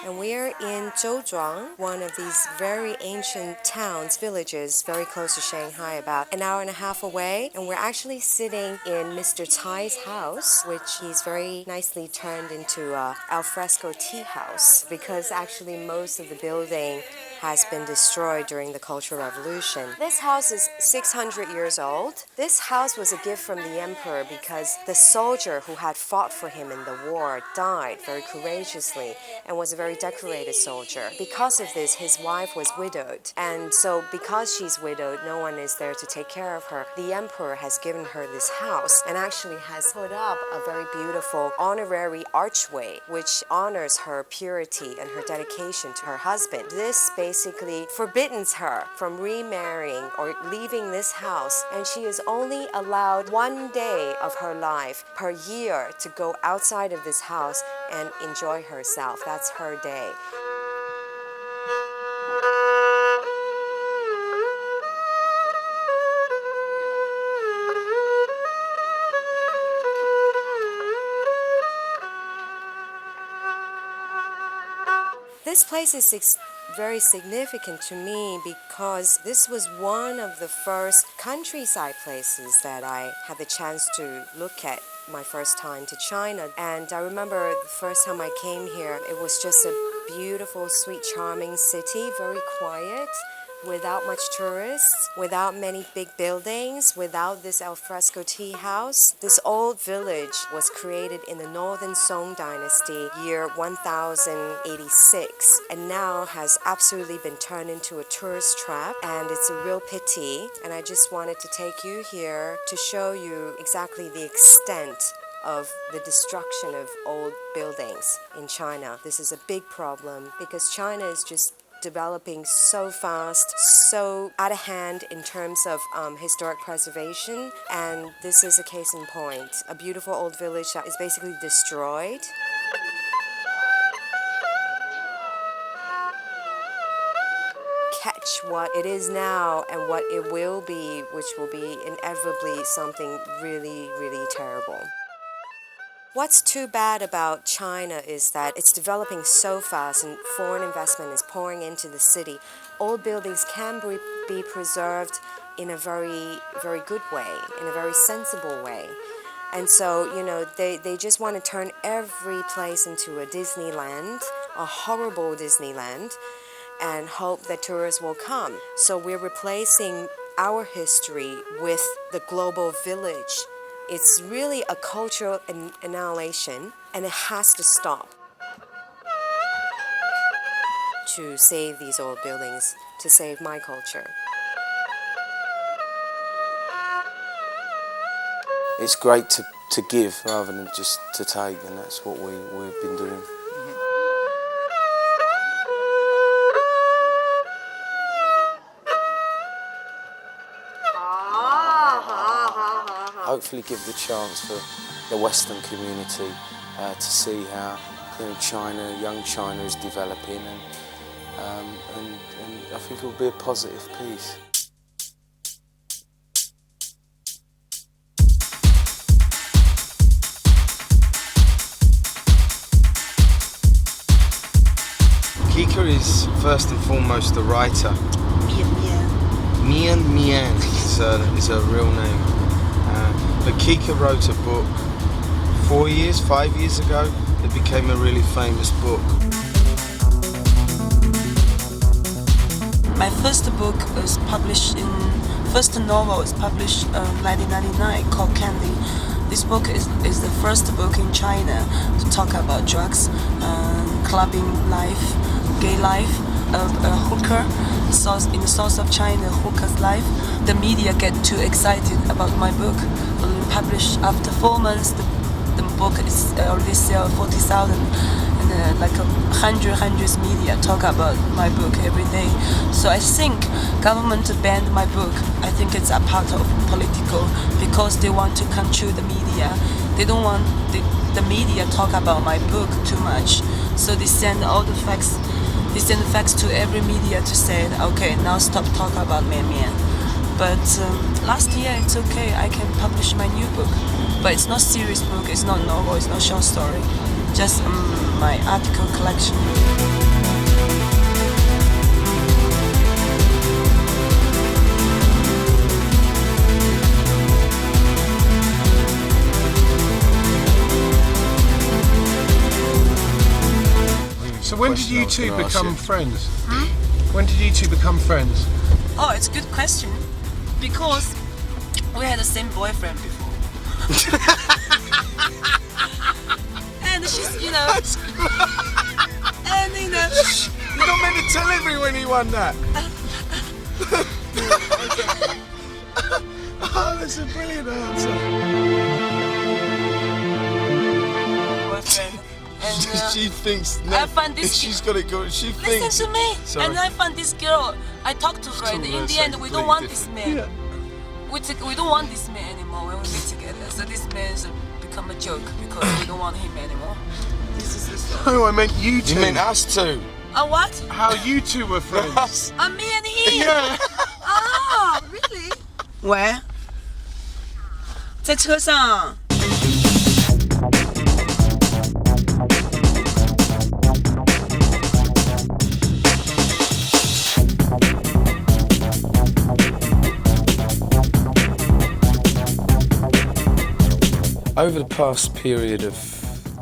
And we're in Zhouzhuang, one of these very ancient towns, villages, very close to Shanghai, about an hour and a half away. And we're actually sitting in Mr. Tsai's house, which he's very nicely turned into an alfresco tea house, because actually most of the building has been destroyed during the Cultural Revolution. This house is 600 years old. This house was a gift from the emperor because the soldier who had fought for him in the war died very courageously and was a very decorated soldier. Because of this, his wife was widowed. And so because she's widowed, no one is there to take care of her. The emperor has given her this house and actually has put up a very beautiful honorary archway which honors her purity and her dedication to her husband. This basically forbids her from remarrying or leaving this house, and she is only allowed 1 day of her life per year to go outside of this house and enjoy herself. That's her day. This place is very significant to me because this was one of the first countryside places that I had the chance to look at my first time to China. And I remember the first time I came here, it was just a beautiful, sweet, charming city, very quiet, without much tourists, without many big buildings, without this alfresco tea house. This old village was created in the Northern Song Dynasty, year 1086, and now has absolutely been turned into a tourist trap, and it's a real pity. And I just wanted to take you here to show you exactly the extent of the destruction of old buildings in China. This is a big problem because China is just developing so fast, so out of hand in terms of historic preservation, and this is a case in point. A beautiful old village that is basically destroyed. Catch what it is now and what it will be, which will be inevitably something really, really terrible. What's too bad about China is that it's developing so fast and foreign investment is pouring into the city. Old buildings can be preserved in a very, very good way, in a very sensible way. And so, they just want to turn every place into a Disneyland, a horrible Disneyland, and hope that tourists will come. So we're replacing our history with the global village. It's really a cultural annihilation, and it has to stop to save these old buildings, to save my culture. It's great to give rather than just to take, and that's what we've been doing. Hopefully give the chance for the Western community to see how young China is developing, and I think it will be a positive piece. Kika is first and foremost a writer. Mian Mian is her real name. But Kika wrote a book 5 years ago that became a really famous book. My first book was first novel was published in 1999 called Candy. This book is the first book in China to talk about drugs, clubbing life, gay life, a hooker. In the south of China, hooker's life. The media get too excited about my book. Published after 4 months, the book is already sell 40,000, and like hundreds media talk about my book every day. So I think government banned my book. I think it's a part of political, because they want to control the media. They don't want the media talk about my book too much. So they send all the facts. They send facts to every media to say, okay, now stop talking about Mian Mian. But last year it's okay, I can publish my new book. But it's not serious book, it's not novel, it's not short story. Just my article collection. So when did you two become friends? When did you two become friends? Oh, it's a good question. Because we had the same boyfriend before. And she's, and You're not meant to tell everyone he won that. Oh, that's a brilliant answer. boyfriend. And She thinks I found this she's got it good. She thinks. listen to me. Sorry. And I found this girl. I talked to her, and in the end, we don't want this man. Yeah. We don't want this man anymore when we meet together. So this man's become a joke because we don't want him anymore. This is the story. Oh, I meant you two. You mean us two? What? How you two were friends? Me and him. Yeah. Oh, really? 喂，在车上。Over the past period of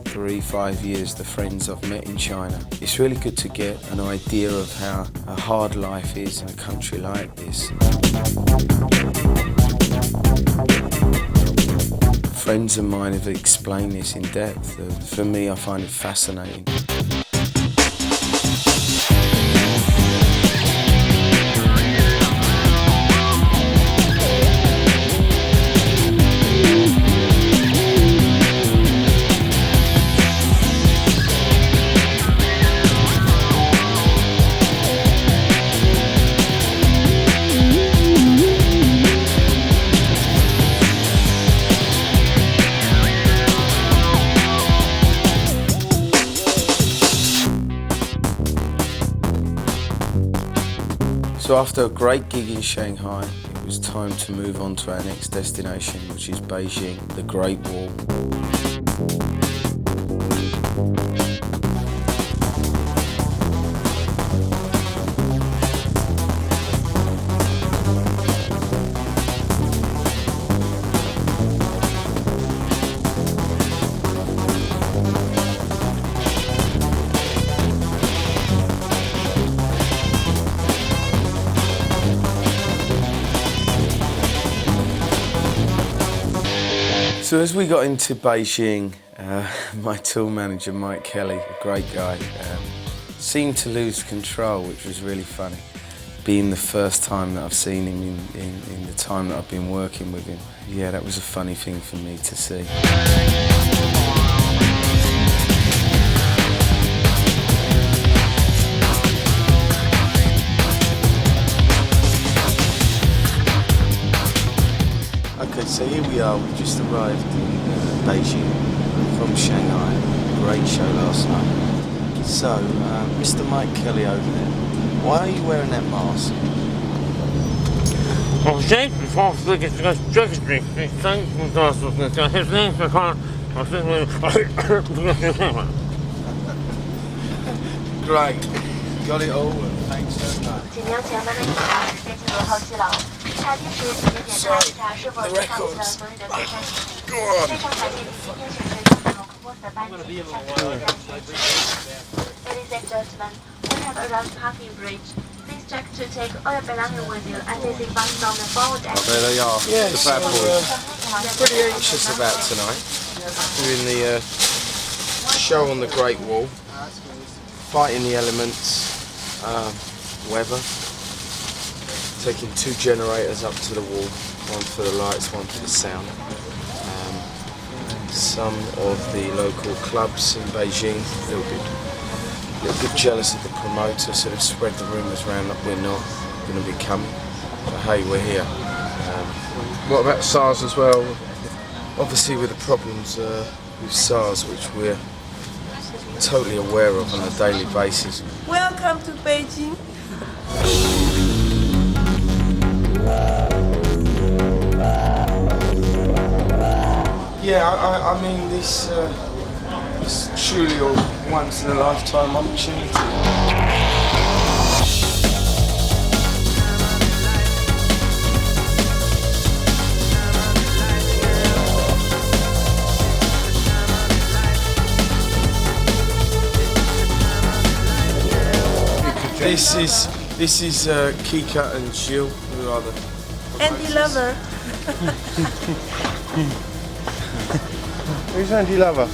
3-5 years, the friends I've met in China, it's really good to get an idea of how a hard life is in a country like this. Friends of mine have explained this in depth. For me, I find it fascinating. So after a great gig in Shanghai, it was time to move on to our next destination, which is Beijing, the Great Wall. So as we got into Beijing, my tour manager, Mike Kelly, a great guy, seemed to lose control, which was really funny. Being the first time that I've seen him in the time that I've been working with him. Yeah, that was a funny thing for me to see. Okay, so here we are. We've just arrived in Beijing from Shanghai. Great show last night. So, Mr. Mike Kelly over there, why are you wearing that mask? Great. Got it all. Thanks so much. The records. Go on. Ladies and gentlemen, we have arrived parking bridge. Please check to take all your belongings with you and take buses on the forward end. There they are. Yeah, the bad boys. Pretty anxious about tonight. Doing the show on the Great Wall. Fighting the elements. Weather. Taking 2 generators up to the wall, one for the lights, one for the sound. Some of the local clubs in Beijing, a little bit jealous of the promoter, sort of spread the rumours around that we're not going to be coming. But hey, we're here. What about SARS as well? Obviously with the problems with SARS, which we're totally aware of on a daily basis. Welcome to Beijing. Yeah, I mean this It's truly a once in a lifetime opportunity. This is Kika and Jill, who are the Andy Lover. Who's Andy Lover?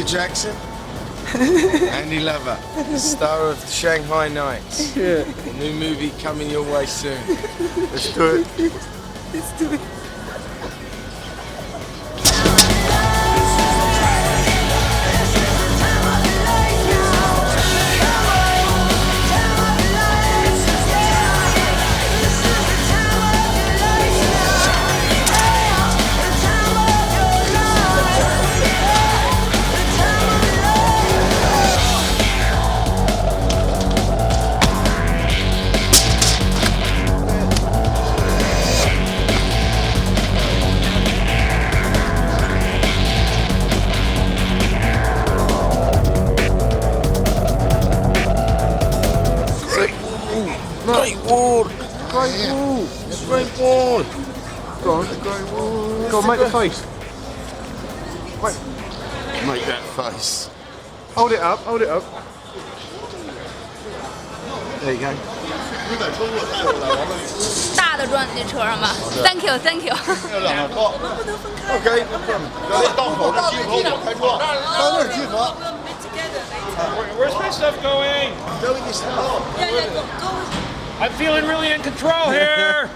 Jackson, Andy Lover, the star of Shanghai Nights. Yeah. A new movie coming your way soon. Let's do it. Let's do it. Great wall! Great wall! Great wall! Go on. Great wall! Go on, make the face. Wait. Make that face. Hold it up, hold it up. There you go. 大的装进车上吧。Thank you, thank you. Okay, no problem. 到口这机口我开车，到那儿集合。 Where's my stuff going? I'm feeling really in control here.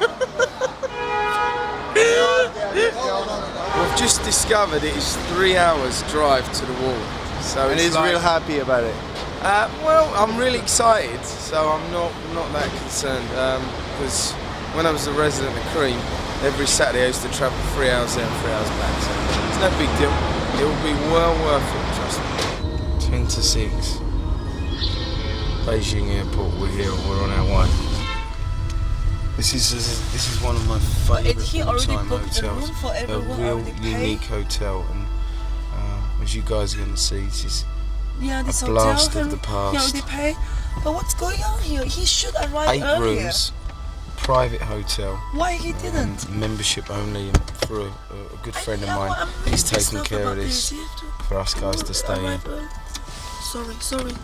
We've just discovered it is 3 hours drive to the wall. So And he's like, real happy about it. Well, I'm really excited, so I'm not that concerned. Because when I was a resident of Cream, every Saturday I used to travel 3 hours there and 3 hours back. So it's no big deal. It will be well worth it, trust me. 10 to 6. Beijing Airport. We're here. We're on our way. This is one of my favourite he already all-time booked a hotels. room for everyone, A real already paid? unique hotel, and as you guys are going to see, this is Yeah, this a hotel, blast of the he past. already paid. But what's going on here? He should arrive 8 earlier. rooms, private hotel, Why he didn't? and membership only. And for a good friend of mine, he's taking care of this for us guys to stay in. Sorry.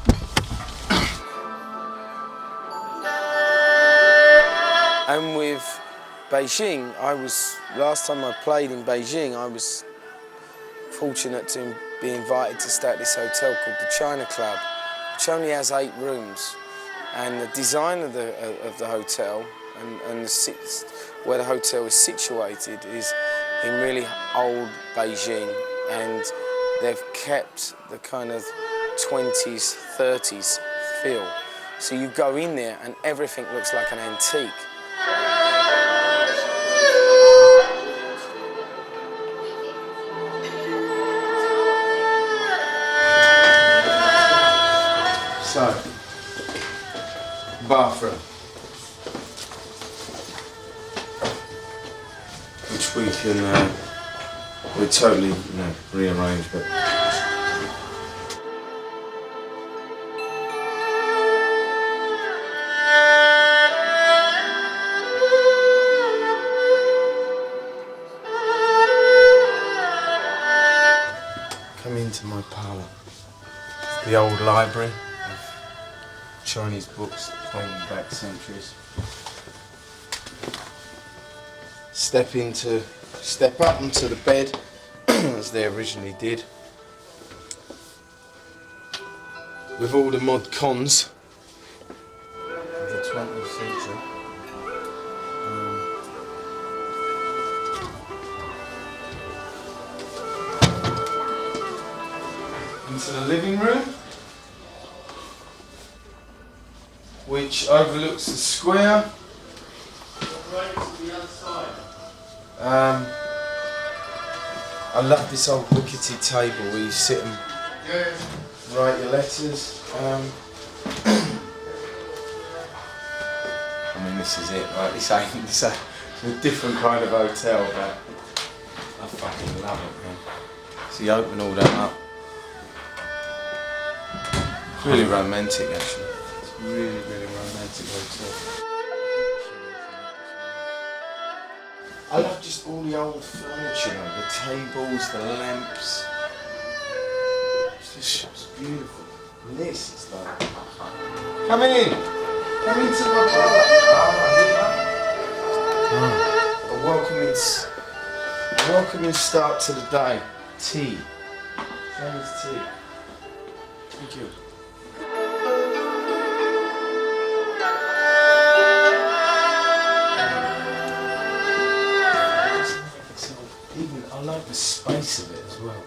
And with Beijing, last time I played in Beijing, I was fortunate to be invited to stay at this hotel called the China Club, which only has 8 rooms. And the design of the hotel and where the hotel is situated is in really old Beijing, and they've kept the kind of 20s, 30s feel. So you go in there and everything looks like an antique. So, bathroom, which we can, we totally, rearrange, but. Come into my parlour. The old library of Chinese books dating back centuries. Step up into the bed as they originally did, with all the mod cons of the 20th century. Into the living room. which overlooks the square. I love this old rickety table where you sit and write your letters. I mean, this is it, right? This ain't a different kind of hotel, but I fucking love it, man. So you open all that up. It's really romantic, actually. It's a really, really romantic hotel. I love just all the old furniture, the tables, the lamps. It's just beautiful. And this is like, come in. Come into my brother. A welcoming start to the day. Tea. Chinese tea. Thank you. I like the space of it as well.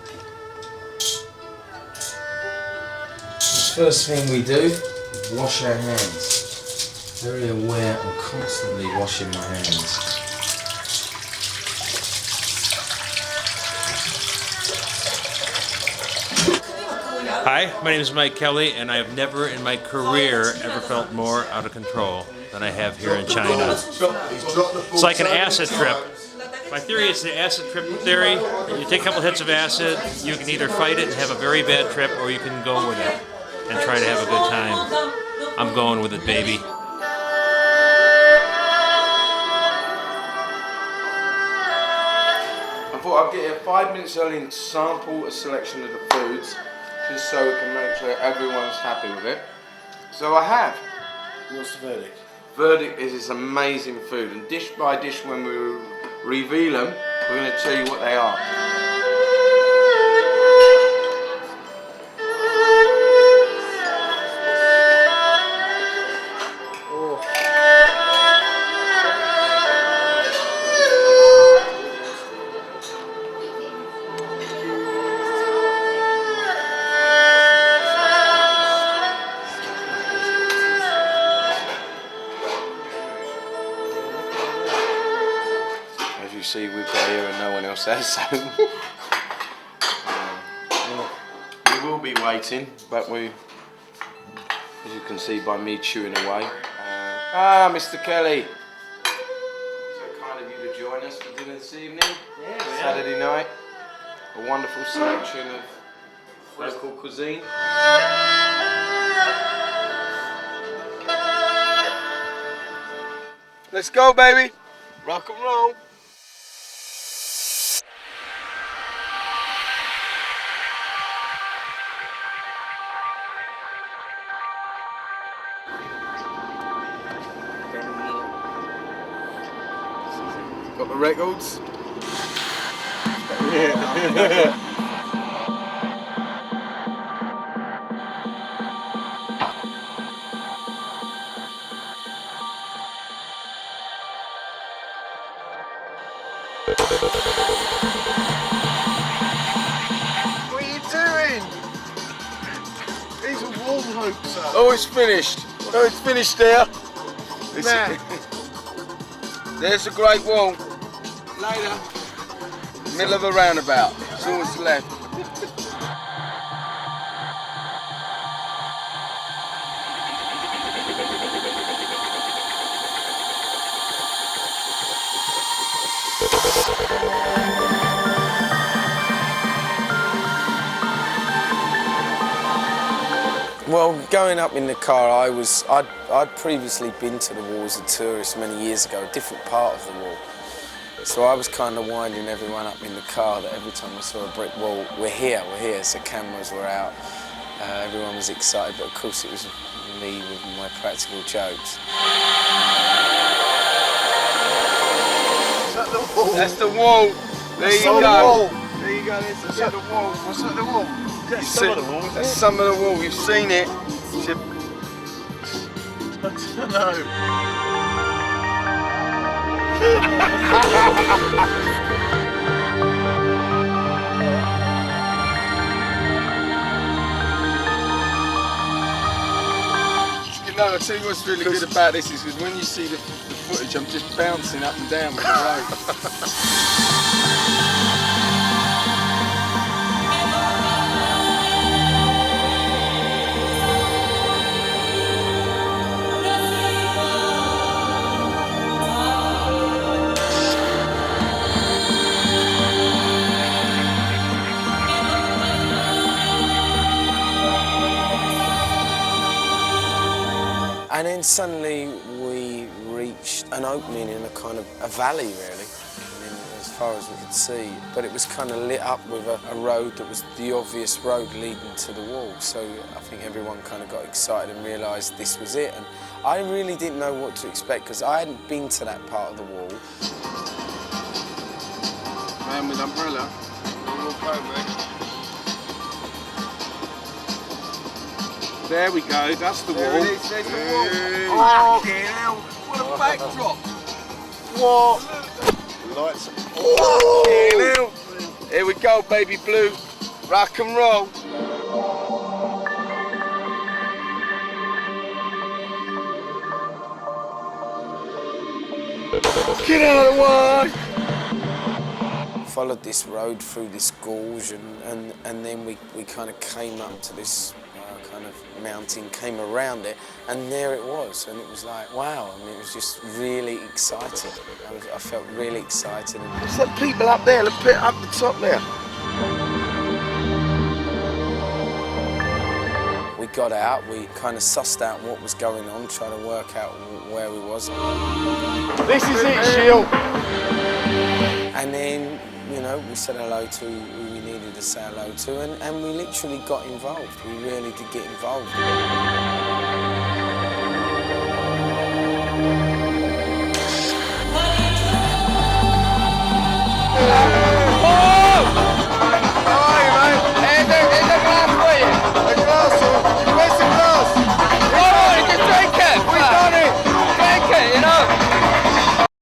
The first thing we do is wash our hands. Very aware, I'm constantly washing my hands. Hi, my name is Mike Kelly, and I have never in my career ever felt more out of control than I have here in China. It's like an acid trip. My theory is the acid trip theory. You take a couple hits of acid, you can either fight it and have a very bad trip, or you can go with it and try to have a good time. I'm going with it, baby. I thought I'd get here 5 minutes early and sample a selection of the foods, just so we can make sure everyone's happy with it. So I have. What's the verdict? Verdict is it's amazing food, and dish by dish, when we reveal them, we're going to tell you what they are. See, we've got here and no one else has, so we will be waiting, but we, as you can see by me chewing away. Mr. Kelly, so kind of you to join us for dinner this evening, Saturday night. A wonderful selection of local cuisine. Let's go, baby. Rock and roll. Got the records? Yeah. What are you doing? These are wall hopes up. Oh, it's finished. Oh, it's finished there. There's a great wall. Later. Middle of a roundabout. That's all that's left. Well, going up in the car, I'd previously been to the wall as a tourist many years ago, a different part of the wall. So I was kind of winding everyone up in the car that every time I saw a brick wall, we're here, so cameras were out, everyone was excited, but of course it was me with my practical jokes. Is that the wall? That's the wall. There you go. There you go, there's What's that? the wall. What's that, the wall? That's some of the wall, that's some of the wall, you've seen it. I don't know. No, I'll tell you what's really good about this is because when you see the footage, I'm just bouncing up and down with the road. And then suddenly we reached an opening in a kind of a valley, really, as far as we could see. But it was kind of lit up with a road that was the obvious road leading to the wall. So I think everyone kind of got excited and realised this was it. And I really didn't know what to expect because I hadn't been to that part of the wall. Man with umbrella, walk home, mate. There we go, that's the wall. There it is, there's the wall. Oh, hell, what a backdrop. What? Lights. Oh, hell. Here we go, baby blue. Rock and roll. Get out of the way. Followed this road through this gorge and then we kind of came up to this kind of mountain, came around it, and there it was, and it was like, wow, I mean, it was just really exciting. I felt really excited. There's some people up there, look up the top there. We got out, we kind of sussed out what was going on, trying to work out where we was. This is it, Shield! And then, you know, we said hello to who we needed to say hello to, and we literally got involved. We really did get involved.